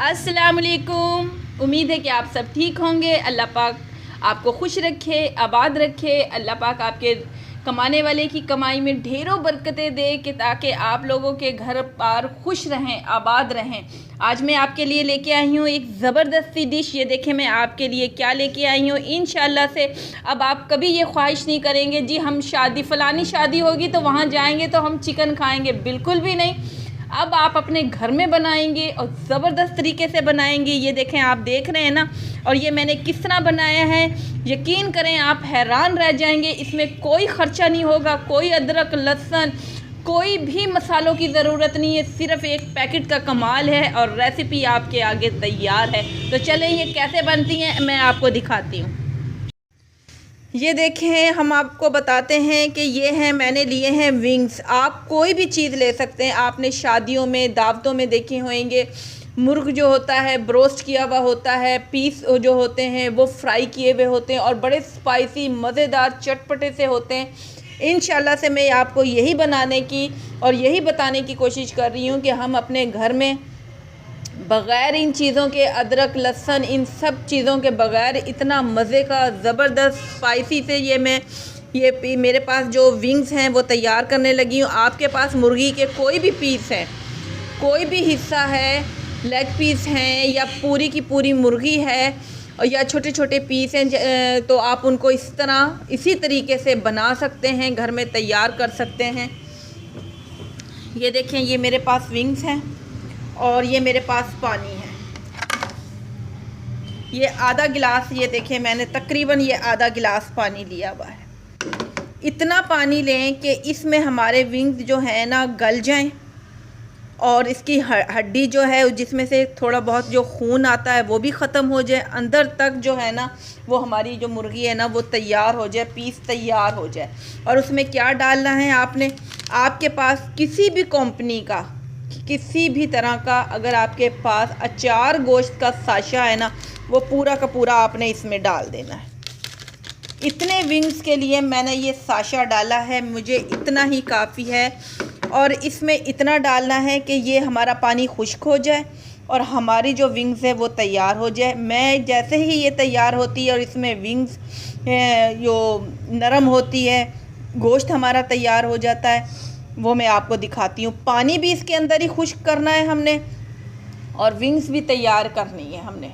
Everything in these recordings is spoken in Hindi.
अस्सलाम वालेकुम। उम्मीद है कि आप सब ठीक होंगे। अल्लाह पाक आपको खुश रखे, आबाद रखे। अल्लाह पाक आपके कमाने वाले की कमाई में ढेरों बरकतें दे कि ताकि आप लोगों के घर बार खुश रहें, आबाद रहें। आज मैं आपके लिए लेके आई हूँ एक ज़बरदस्ती डिश। ये देखें मैं आपके लिए क्या लेके आई हूँ। इंशाल्लाह से अब आप कभी ये ख्वाहिश नहीं करेंगे जी हम फ़लानी शादी होगी तो वहाँ जाएंगे तो हम चिकन खाएंगे, बिल्कुल भी नहीं। अब आप अपने घर में बनाएंगे और ज़बरदस्त तरीके से बनाएंगे। ये देखें, आप देख रहे हैं ना। और ये मैंने किस तरह बनाया है, यकीन करें आप हैरान रह जाएंगे। इसमें कोई ख़र्चा नहीं होगा, कोई अदरक लहसुन कोई भी मसालों की ज़रूरत नहीं है, सिर्फ़ एक पैकेट का कमाल है और रेसिपी आपके आगे तैयार है। तो चलें ये कैसे बनती हैं मैं आपको दिखाती हूँ। ये देखें, हम आपको बताते हैं कि ये हैं, मैंने लिए हैं विंग्स। आप कोई भी चीज़ ले सकते हैं। आपने शादियों में, दावतों में देखे होंगे मुर्ग जो होता है ब्रोस्ट किया हुआ होता है, पीस जो होते हैं वो फ्राई किए हुए होते हैं और बड़े स्पाइसी मज़ेदार चटपटे से होते हैं। इंशाल्लाह से मैं आपको यही बनाने की और यही बताने की कोशिश कर रही हूँ कि हम अपने घर में बग़ैर इन चीज़ों के, अदरक लहसुन इन सब चीज़ों के बग़ैर इतना मज़े का ज़बरदस्त स्पाइसी से ये मेरे पास जो विंग्स हैं वो तैयार करने लगी हूँ। आपके पास मुर्गी के कोई भी पीस है, कोई भी हिस्सा है, लेग पीस हैं या पूरी की पूरी मुर्गी है और या छोटे छोटे पीस हैं, तो आप उनको इसी तरीके से बना सकते हैं, घर में तैयार कर सकते हैं। ये देखें, ये मेरे पास विंग्स हैं और ये मेरे पास पानी है। ये आधा गिलास, ये देखें मैंने तकरीबन ये आधा गिलास पानी लिया हुआ है। इतना पानी लें कि इसमें हमारे विंग्स जो है ना गल जाएं और इसकी हड्डी जो है जिसमें से थोड़ा बहुत जो खून आता है वो भी ख़त्म हो जाए। अंदर तक जो है ना वो हमारी जो मुर्गी है ना वो तैयार हो जाए, पीस तैयार हो जाए। और उसमें क्या डालना है आपने, आपके पास किसी भी कंपनी का, किसी भी तरह का अगर आपके पास अचार गोश्त का साशा है ना वो पूरा का पूरा आपने इसमें डाल देना है। इतने विंग्स के लिए मैंने ये साशा डाला है, मुझे इतना ही काफ़ी है। और इसमें इतना डालना है कि ये हमारा पानी खुश्क हो जाए और हमारी जो विंग्स है वो तैयार हो जाए। मैं जैसे ही ये तैयार होती है और इसमें विंग्स जो नरम होती है, गोश्त हमारा तैयार हो जाता है, वो मैं आपको दिखाती हूँ। पानी भी इसके अंदर ही खुश्क करना है हमने और विंग्स भी तैयार करनी है हमने।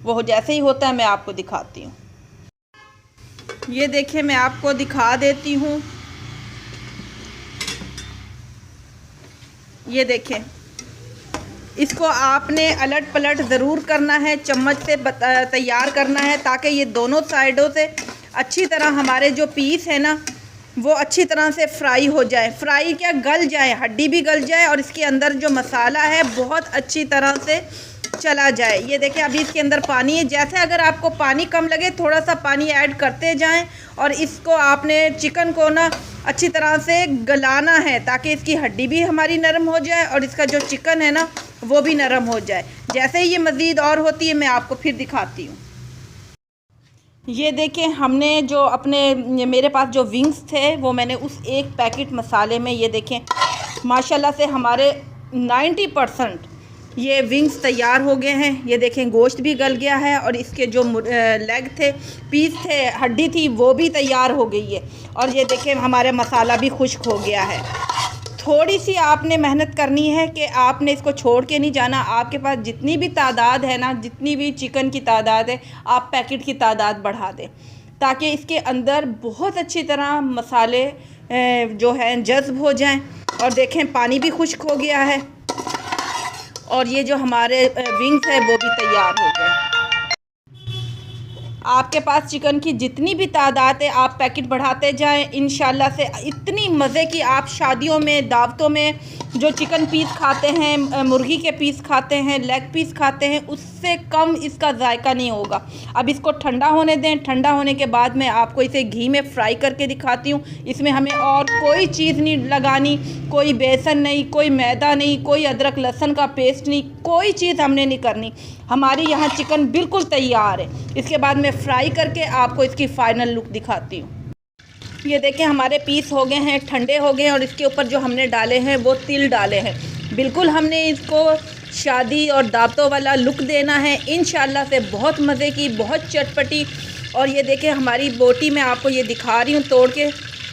वो जैसे ही होता है मैं आपको दिखाती हूँ। ये देखिए मैं आपको दिखा देती हूँ। ये देखें, इसको आपने अलट पलट ज़रूर करना है, चम्मच से तैयार करना है ताकि ये दोनों साइडों से अच्छी तरह हमारे जो पीस है ना वो अच्छी तरह से फ्राई हो जाए। फ्राई क्या, गल जाए, हड्डी भी गल जाए और इसके अंदर जो मसाला है बहुत अच्छी तरह से चला जाए। ये देखें अभी इसके अंदर पानी है। जैसे अगर आपको पानी कम लगे थोड़ा सा पानी ऐड करते जाएं और इसको आपने चिकन को ना अच्छी तरह से गलाना है ताकि इसकी हड्डी भी हमारी नरम हो जाए और इसका जो चिकन है ना वो भी नरम हो जाए। जैसे ही ये मज़ीद और होती है मैं आपको फिर दिखाती हूँ। ये देखें, हमने जो मेरे पास जो विंग्स थे वो मैंने उस एक पैकेट मसाले में, ये देखें माशाल्लाह से हमारे 90% ये विंग्स तैयार हो गए हैं। ये देखें गोश्त भी गल गया है और इसके जो लेग थे, पीस थे, हड्डी थी वो भी तैयार हो गई है। और ये देखें हमारा मसाला भी खुश्क हो गया है। थोड़ी सी आपने मेहनत करनी है कि आपने इसको छोड़ के नहीं जाना। आपके पास जितनी भी तादाद है ना, जितनी भी चिकन की तादाद है, आप पैकेट की तादाद बढ़ा दें ताकि इसके अंदर बहुत अच्छी तरह मसाले जो हैं जज़्ब हो जाएं। और देखें पानी भी खुश्क हो गया है और ये जो हमारे विंग्स है वो भी तैयार हो गए। आपके पास चिकन की जितनी भी तादाद है आप पैकेट बढ़ाते जाएं। इंशाल्लाह से इतनी मज़े की आप शादियों में, दावतों में जो चिकन पीस खाते हैं, मुर्गी के पीस खाते हैं, लेग पीस खाते हैं, उससे कम इसका जायका नहीं होगा। अब इसको ठंडा होने दें। ठंडा होने के बाद मैं आपको इसे घी में फ्राई करके दिखाती हूँ। इसमें हमें और कोई चीज़ नहीं लगानी, कोई बेसन नहीं, कोई मैदा नहीं, कोई अदरक लहसुन का पेस्ट नहीं, कोई चीज़ हमने नहीं करनी। हमारी यहाँ चिकन बिल्कुल तैयार है। इसके बाद मैं फ्राई करके आपको इसकी फ़ाइनल लुक दिखाती हूँ। ये देखें हमारे पीस हो गए हैं, ठंडे हो गए हैं और इसके ऊपर जो हमने डाले हैं वो तिल डाले हैं। बिल्कुल हमने इसको शादी और दावतों वाला लुक देना है इंशाल्लाह से। बहुत मज़े की, बहुत चटपटी। और ये देखें हमारी बोटी, मैं आपको ये दिखा रही हूँ तोड़ के,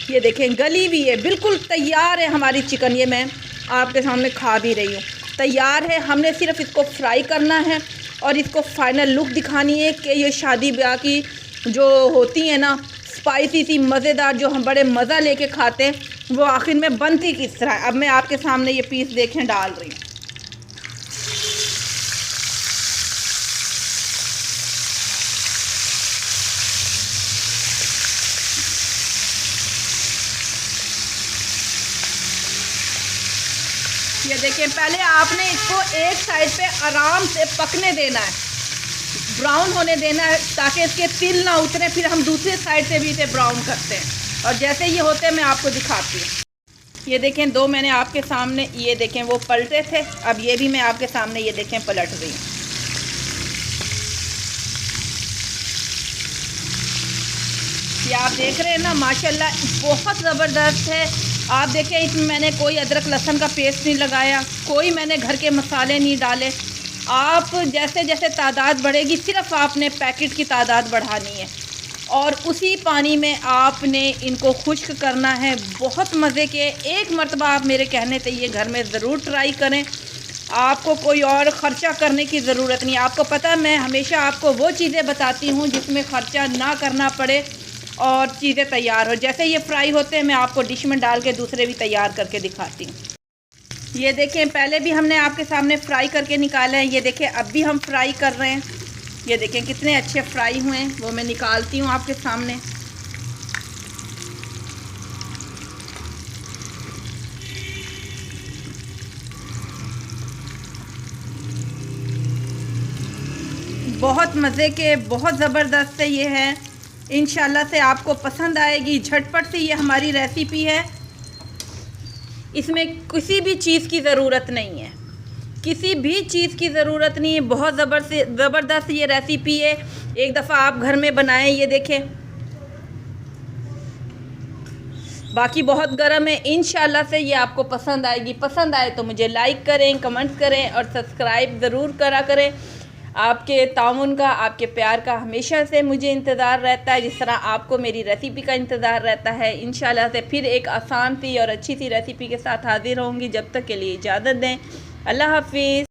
ये देखें गली हुई है, बिल्कुल तैयार है हमारी चिकन। ये मैं आपके सामने खा भी रही हूँ, तैयार है। हमने सिर्फ इसको फ्राई करना है और इसको फाइनल लुक दिखानी है कि ये शादी ब्याह की जो होती है ना स्पाइसी सी मज़ेदार, जो हम बड़े मज़ा लेके खाते हैं, वो आखिर में बनती किस तरह। अब मैं आपके सामने ये पीस देखें डाल रही हूँ। ये देखें, पहले आपने इसको एक साइड पे आराम से पकने देना है, ब्राउन होने देना है, ताकि इसके तिल ना उतरे। फिर हम दूसरे साइड से भी इसे ब्राउन करते हैं, और जैसे ये होते हैं मैं आपको दिखाती हूँ। ये देखें, दो मैंने आपके सामने, ये देखें वो पलटे थे, अब ये भी मैं आपके सामने ये देखें पलट रही हूँ। ये आप देख रहे हैं ना, माशाल्लाह बहुत ज़बरदस्त है। आप देखें, इसमें मैंने कोई अदरक लहसुन का पेस्ट नहीं लगाया, कोई मैंने घर के मसाले नहीं डाले। आप जैसे जैसे तादाद बढ़ेगी, सिर्फ आपने पैकेट की तादाद बढ़ानी है और उसी पानी में आपने इनको खुश्क करना है। बहुत मज़े के, एक मरतबा आप मेरे कहने से ये घर में ज़रूर ट्राई करें। आपको कोई और ख़र्चा करने की ज़रूरत नहीं। आपको पता है, मैं हमेशा आपको वो चीज़ें बताती हूँ जिसमें ख़र्चा ना करना पड़े और चीज़ें तैयार हो। जैसे ये फ्राई होते हैं, मैं आपको डिश में डाल के दूसरे भी तैयार करके दिखाती हूँ। ये देखें, पहले भी हमने आपके सामने फ्राई करके निकाले हैं। ये देखें, अब भी हम फ्राई कर रहे हैं। ये देखें कितने अच्छे फ्राई हुए हैं, वो मैं निकालती हूँ आपके सामने। बहुत मज़े के, बहुत ज़बरदस्त है ये है। इंशाल्लाह से आपको पसंद आएगी। झटपट से ये हमारी रेसिपी है, इसमें किसी भी चीज़ की ज़रूरत नहीं है, किसी भी चीज़ की ज़रूरत नहीं है। बहुत ज़बरदस्त ये रेसिपी है, एक दफ़ा आप घर में बनाएं। ये देखें, बाकी बहुत गर्म है। इंशाल्लाह से ये आपको पसंद आएगी। पसंद आए तो मुझे लाइक करें, कमेंट करें और सब्सक्राइब ज़रूर करा करें। आपके ताउन का, आपके प्यार का हमेशा से मुझे इंतज़ार रहता है, जिस तरह आपको मेरी रेसिपी का इंतज़ार रहता है। इंशाल्लाह से फिर एक आसान सी और अच्छी सी रेसिपी के साथ हाज़िर होंगी। जब तक के लिए इजाज़त दें। अल्लाह हाफ़िज़।